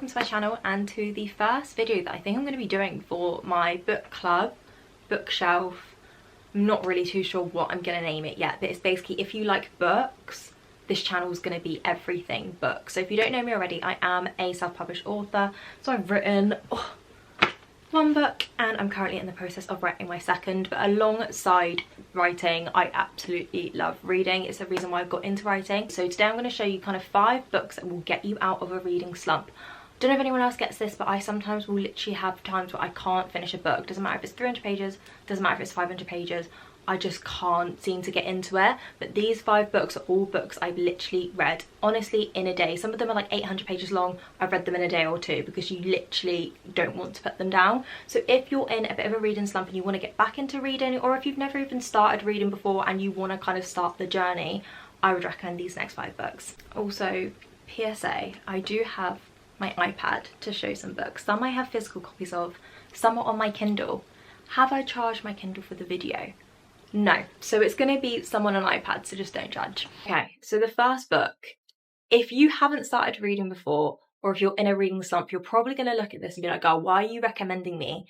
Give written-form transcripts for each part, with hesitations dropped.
welcome to my channel and to the first video that I think I'm going to be doing for my book club, bookshelf. I'm not really too sure what I'm going to name it yet, but it's basically if you like books, this channel is going to be everything books. So if you don't know me already, I am a self-published author, so I've written one book and I'm currently in the process of writing my second, but alongside writing I absolutely love reading. It's the reason why I got into writing. So today I'm going to show you kind of 5 books that will get you out of a reading slump. Don't know if anyone else gets this, but I sometimes will literally have times where I can't finish a book. Doesn't matter if it's 300 pages, doesn't matter if it's 500 pages, I just can't seem to get into it. But these 5 books are all books I've literally read, honestly, in a day. Some of them are like 800 pages long. I've read them in a day or two because you literally don't want to put them down. So if you're in a bit of a reading slump and you want to get back into reading, or if you've never even started reading before and you want to kind of start the journey, I would recommend these next 5 books. Also, PSA, I do have my iPad to show some books. Some I have physical copies of, some are on my Kindle. Have I charged my Kindle for the video? No, so it's going to be some on an iPad, so just don't judge. Okay, so the first book, if you haven't started reading before, or if you're in a reading slump, you're probably going to look at this and be like, oh, why are you recommending me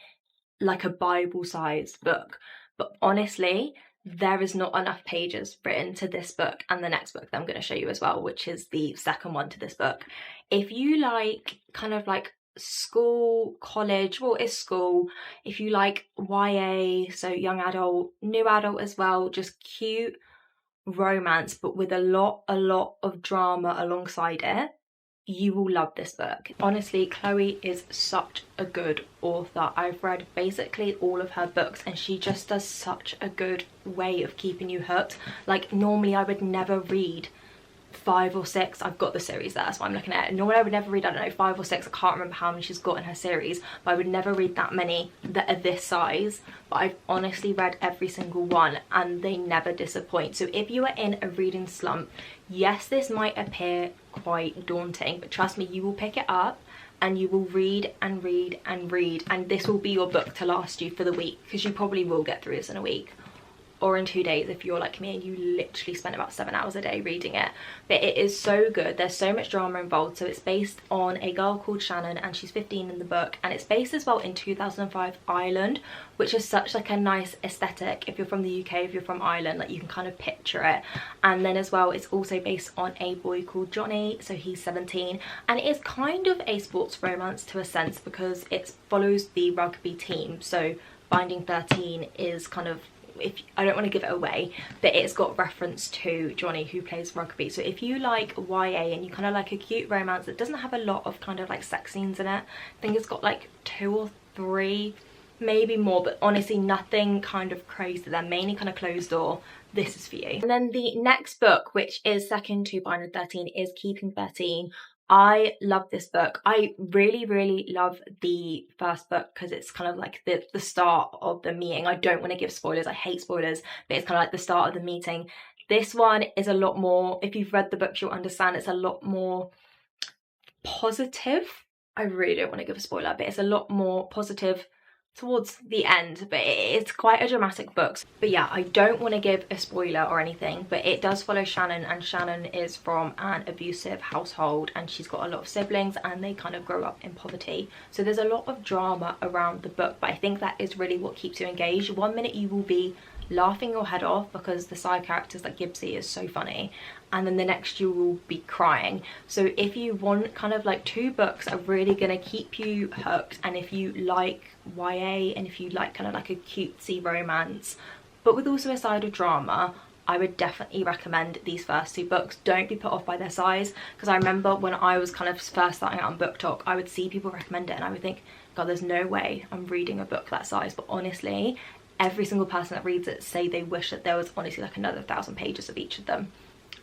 like a Bible-sized book? But honestly, there is not enough pages written to this book and the next book that I'm going to show you as well, which is the second one to this book. If you like kind of like school, college, well, it's school, if you like YA, so young adult, new adult as well, just cute romance but with a lot of drama alongside it, you will love this book. Honestly, Chloe is such a good author. I've read basically all of her books and she just does such a good way of keeping you hooked. Like normally I would never read 5 or 6, I've got the series there, so I'm looking at it. Normally I would never read, I don't know, 5 or 6, I can't remember how many she's got in her series, but I would never read that many that are this size. But I've honestly read every single one and they never disappoint. So if you are in a reading slump, yes, this might appear quite daunting, but trust me, you will pick it up and you will read and read and read, and this will be your book to last you for the week, because you probably will get through this in a week or in 2 days if you're like me and you literally spend about 7 hours a day reading it. But it is so good. There's so much drama involved. So it's based on a girl called Shannon and she's 15 in the book, and it's based as well in 2005 Ireland, which is such like a nice aesthetic. If you're from the UK, if you're from Ireland, like you can kind of picture it. And then as well, it's also based on a boy called Johnny, so he's 17, and it is kind of a sports romance to a sense because it follows the rugby team. So Binding 13 is kind of, if I don't want to give it away, but it's got reference to Johnny who plays rugby. So if you like YA and you kind of like a cute romance that doesn't have a lot of kind of like sex scenes in it, I think it's got like 2 or 3, maybe more, but honestly nothing kind of crazy. They're mainly kind of closed door. This is for you. And then the next book, which is second to Binding 13, is Keeping 13. I love this book. I really love the first book because it's kind of like the start of the meeting. I don't want to give spoilers, I hate spoilers, but it's kind of like the start of the meeting. This one is a lot more, if you've read the books you'll understand, it's a lot more positive. I really don't want to give a spoiler, but it's a lot more positive towards the end, but it's quite a dramatic book. But yeah, I don't want to give a spoiler or anything, but it does follow Shannon, and Shannon is from an abusive household and she's got a lot of siblings and they kind of grow up in poverty. So there's a lot of drama around the book, but I think that is really what keeps you engaged. One minute you will be laughing your head off because the side characters like Gibbsy is so funny, and then the next you will be crying. So if you want kind of like 2 books are really gonna keep you hooked, and if you like YA and if you like kind of like a cutesy romance but with also a side of drama, I would definitely recommend these first 2 books. Don't be put off by their size, because I remember when I was kind of first starting out on Book Talk, I would see people recommend it and I would think, God, there's no way I'm reading a book that size. But honestly, every single person that reads it say they wish that there was honestly like another 1,000 pages of each of them.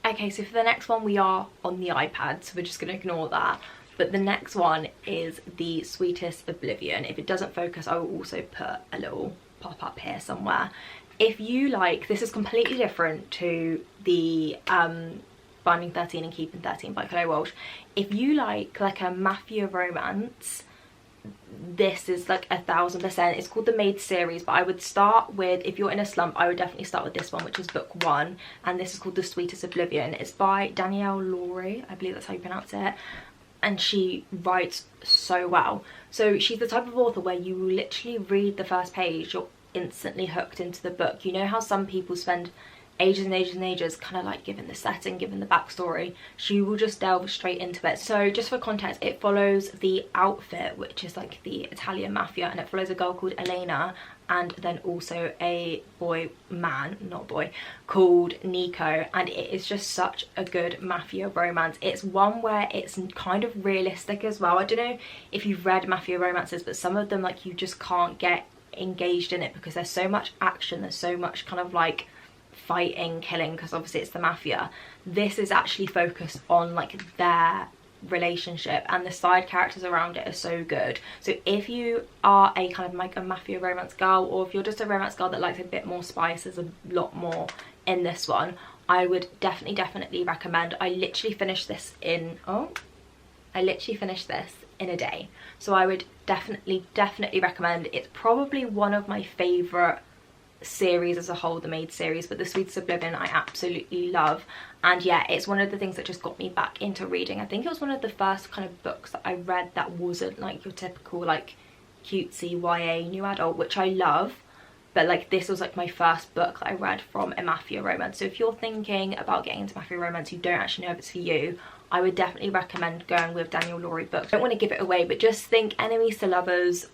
Okay, so for the next one we are on the iPad, so we're just going to ignore that. But the next one is the Sweetest Oblivion. If it doesn't focus, I will also put a little pop-up here somewhere. If you like, this is completely different to the Binding 13 and Keeping 13 by Chloe Walsh. If you like a mafia romance, this is like 1000%. It's called the Maid series, but I would start with, if you're in a slump, I would definitely start with this one, which is book 1, and this is called The Sweetest Oblivion. It's by Danielle, I believe that's how you pronounce it. and she writes so well. So she's the type of author where you literally read the first page, you're instantly hooked into the book. You know how some people spend ages and ages and ages kind of like given the setting, given the backstory? She will just delve straight into it. So just for context, it follows the outfit, which is like the Italian mafia, and it follows a girl called Elena and then also a not boy, called Nico, and it is just such a good mafia romance. It's one where it's kind of realistic as well. I don't know if you've read mafia romances, but some of them, like, you just can't get engaged in it because there's so much action, there's so much kind of like fighting, killing, because obviously it's the mafia. This is actually focused on like their relationship, and the side characters around it are so good. So if you are a kind of like a mafia romance girl, or if you're just a romance girl that likes a bit more spice, there's a lot more in this one. I would definitely recommend. I literally finished this in a day, so I would definitely recommend. It's probably one of my favorite series as a whole, the Maid series, but the Sweetest Oblivion I absolutely love. And yeah, it's one of the things that just got me back into reading. I think it was one of the first kind of books that I read that wasn't like your typical like cutesy YA new adult, which I love, but like this was like my first book that I read from a mafia romance. So if you're thinking about getting into mafia romance, you don't actually know if it's for you, I would definitely recommend going with Danielle Laurie books. I don't want to give it away, but just think enemies to lovers,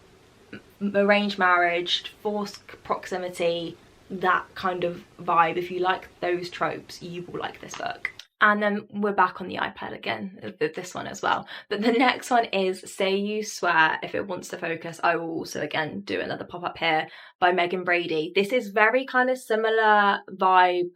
arranged marriage, forced proximity, that kind of vibe. If you like those tropes, you will like this book. And then we're back on the iPad again, this one as well. But the next one is Say You Swear. If it wants to focus, I will also again do another pop-up here, by Meagan Brady. This is very kind of similar vibe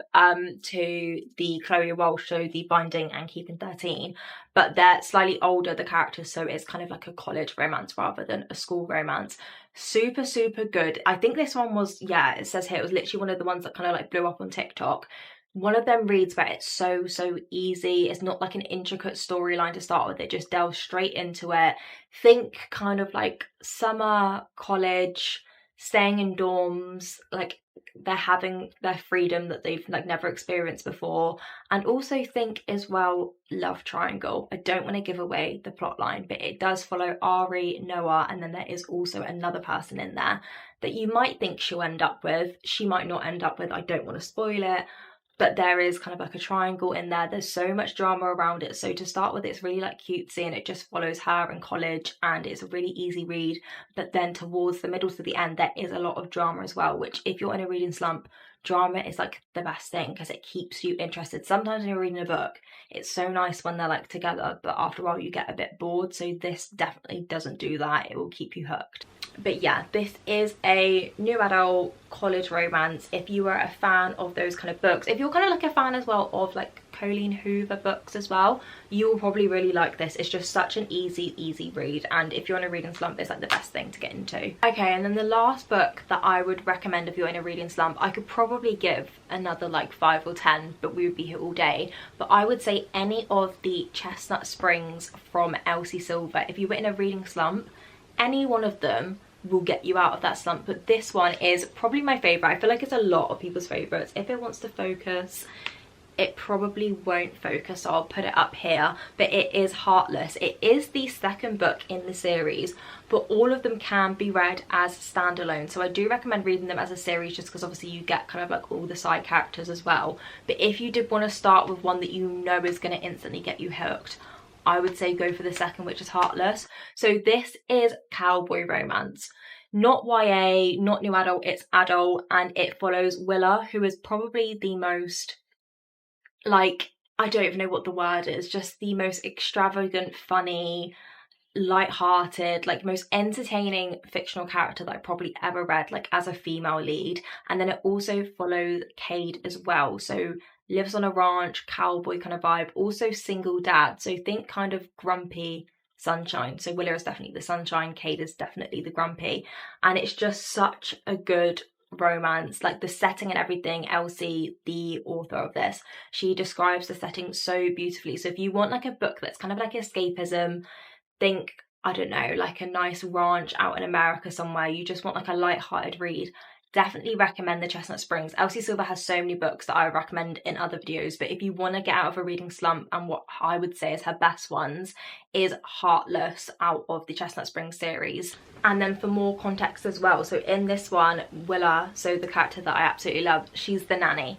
to the Chloe Walsh show, The Binding and Keeping 13, but they're slightly older, the characters, so it's kind of like a college romance rather than a school romance. Super good. I think this one was, yeah, it says here, it was literally one of the ones that kind of like blew up on TikTok. One of them reads where it's so easy. It's not like an intricate storyline to start with. It just delves straight into it. Think kind of like summer, college, staying in dorms, like they're having their freedom that they've like never experienced before. And also think as well, love triangle. I don't want to give away the plot line, but it does follow Ari, Noah, and then there is also another person in there that you might think she'll end up with. She might not end up with. I don't want to spoil it, but there is kind of like a triangle in there. There's so much drama around it. So to start with, it's really like cutesy, and it just follows her in college, and it's a really easy read. But then towards the middle to the end, there is a lot of drama as well, which if you're in a reading slump, drama is like the best thing because it keeps you interested. Sometimes when you're reading a book, it's so nice when they're like together, but after a while you get a bit bored. So this definitely doesn't do that. It will keep you hooked. But yeah, this is a new adult college romance. If you are a fan of those kind of books, if you're kind of like a fan as well of like Colleen Hoover books as well, you will probably really like this. It's just such an easy read, and if you're in a reading slump, it's like the best thing to get into. Okay, and then the last book that I would recommend if you're in a reading slump, I could probably give another like 5 or 10, but we would be here all day, but I would say any of the Chestnut Springs from Elsie Silver. If you were in a reading slump, any one of them will get you out of that slump, but this one is probably my favorite. I feel like it's a lot of people's favorites. If it wants to focus, it probably won't focus, so I'll put it up here, but it is Heartless. It is the second book in the series, but all of them can be read as standalone, so I do recommend reading them as a series just because obviously you get kind of like all the side characters as well. But if you did want to start with one that you know is going to instantly get you hooked, I would say go for the second, which is Heartless. So this is cowboy romance. Not YA, not new adult, it's adult, and it follows Willa, who is probably the most, like, I don't even know what the word is, just the most extravagant, funny, light-hearted, like most entertaining fictional character that I probably ever read, like as a female lead. And then it also follows Cade as well, so lives on a ranch, cowboy kind of vibe, also single dad, so think kind of grumpy sunshine. So Willa is definitely the sunshine, Cade is definitely the grumpy, and it's just such a good romance. Like the setting and everything, Elsie, the author of this, she describes the setting so beautifully. So if you want like a book that's kind of like escapism, think, I don't know, like a nice ranch out in America somewhere, you just want like a light-hearted read, definitely recommend the Chestnut Springs. Elsie Silver has so many books that I would recommend in other videos, but if you want to get out of a reading slump, and what I would say is her best ones is Heartless out of the Chestnut Springs series. And then for more context as well, so in this one, Willa, so the character that I absolutely love, she's the nanny.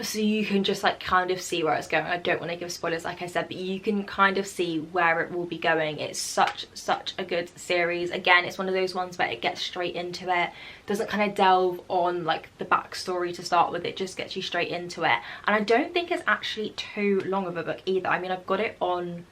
So you can just like kind of see where it's going. I don't want to give spoilers like I said, but you can kind of see where it will be going. It's such a good series. Again, it's one of those ones where it gets straight into it, doesn't kind of delve on like the backstory to start with, it just gets you straight into it. And I don't think it's actually too long of a book either. I mean, I've got it on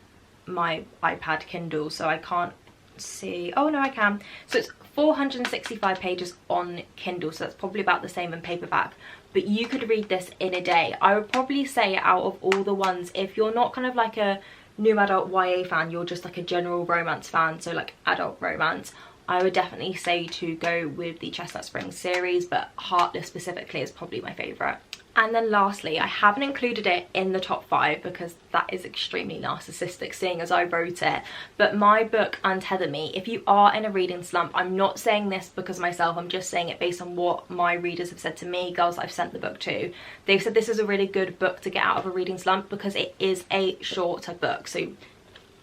my iPad Kindle, so I can't see. Oh no, I can. So it's 465 pages on Kindle, so that's probably about the same in paperback, but you could read this in a day. I would probably say out of all the ones, if you're not kind of like a new adult YA fan, you're just like a general romance fan, so like adult romance, I would definitely say to go with the Chestnut Springs series, but Heartless specifically is probably my favourite. And then lastly, I haven't included it in the top 5 because that is extremely narcissistic seeing as I wrote it, but my book Untether Me, if you are in a reading slump, I'm not saying this because of myself, I'm just saying it based on what my readers have said to me, girls I've sent the book to. They've said this is a really good book to get out of a reading slump because it is a shorter book. So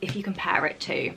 if you compare it to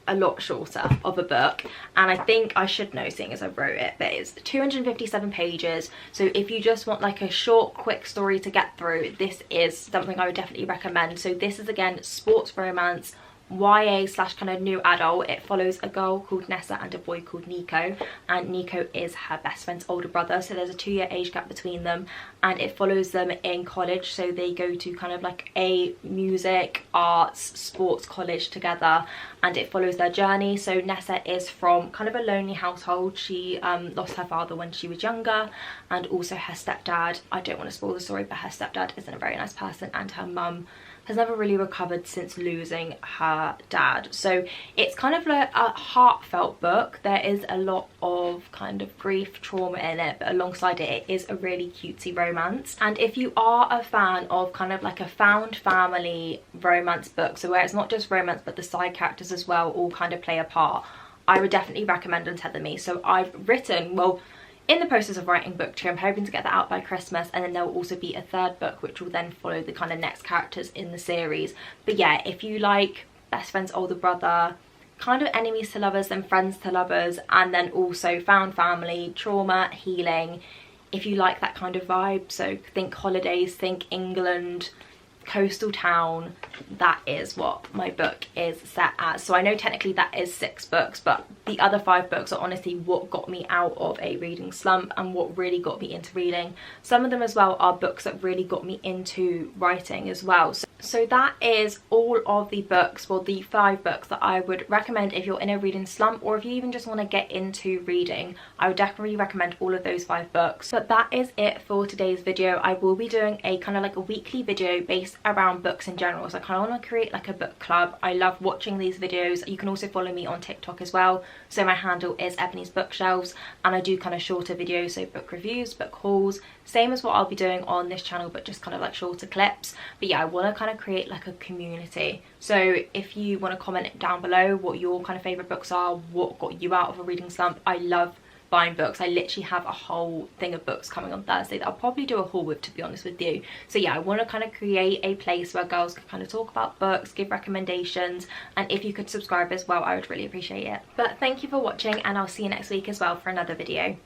a lot shorter of a book, and I think I should know seeing as I wrote it, but it's 257 pages, so if you just want like a short quick story to get through, this is something I would definitely recommend. So this is again sports romance, YA / kind of new adult. It follows a girl called Nessa and a boy called Nico, and Nico is her best friend's older brother, so there's a 2-year age gap between them, and it follows them in college. So they go to kind of like a music, arts, sports college together, and it follows their journey. So Nessa is from kind of a lonely household. She lost her father when she was younger, and also her stepdad, I don't want to spoil the story, but her stepdad isn't a very nice person, and her mum has never really recovered since losing her dad. So it's kind of like a heartfelt book. There is a lot of kind of grief, trauma in it, but alongside it, it is a really cutesy romance. And if you are a fan of kind of like a found family romance book, so where it's not just romance but the side characters as well all kind of play a part, I would definitely recommend Untether Me. So I've written, well, in the process of writing book 2, I'm hoping to get that out by Christmas, and then there will also be a 3rd book which will then follow the kind of next characters in the series. But yeah, if you like best friend's older brother, kind of enemies to lovers then friends to lovers, and then also found family, trauma, healing, if you like that kind of vibe, so think holidays, think England, coastal town, that is what my book is set as. So I know technically that is 6 books, but the other 5 books are honestly what got me out of a reading slump and what really got me into reading. Some of them as well are books that really got me into writing as well. So that is all of the books, well, the 5 books that I would recommend if you're in a reading slump, or if you even just want to get into reading. I would definitely recommend all of those 5 books. But that is it for today's video. I will be doing a kind of like a weekly video based around books in general, so I kind of want to create like a book club. I love watching these videos. You can also follow me on TikTok as well, so my handle is Ebony's Bookshelves, and I do kind of shorter videos, so book reviews, book hauls, same as what I'll be doing on this channel, but just kind of like shorter clips. But yeah, I want to kind of create like a community. So if you want to comment down below what your kind of favorite books are, what got you out of a reading slump. I love buying books. I literally have a whole thing of books coming on Thursday that I'll probably do a haul with, to be honest with you. So yeah, I want to kind of create a place where girls can kind of talk about books, give recommendations, and if you could subscribe as well, I would really appreciate it. But thank you for watching, and I'll see you next week as well for another video.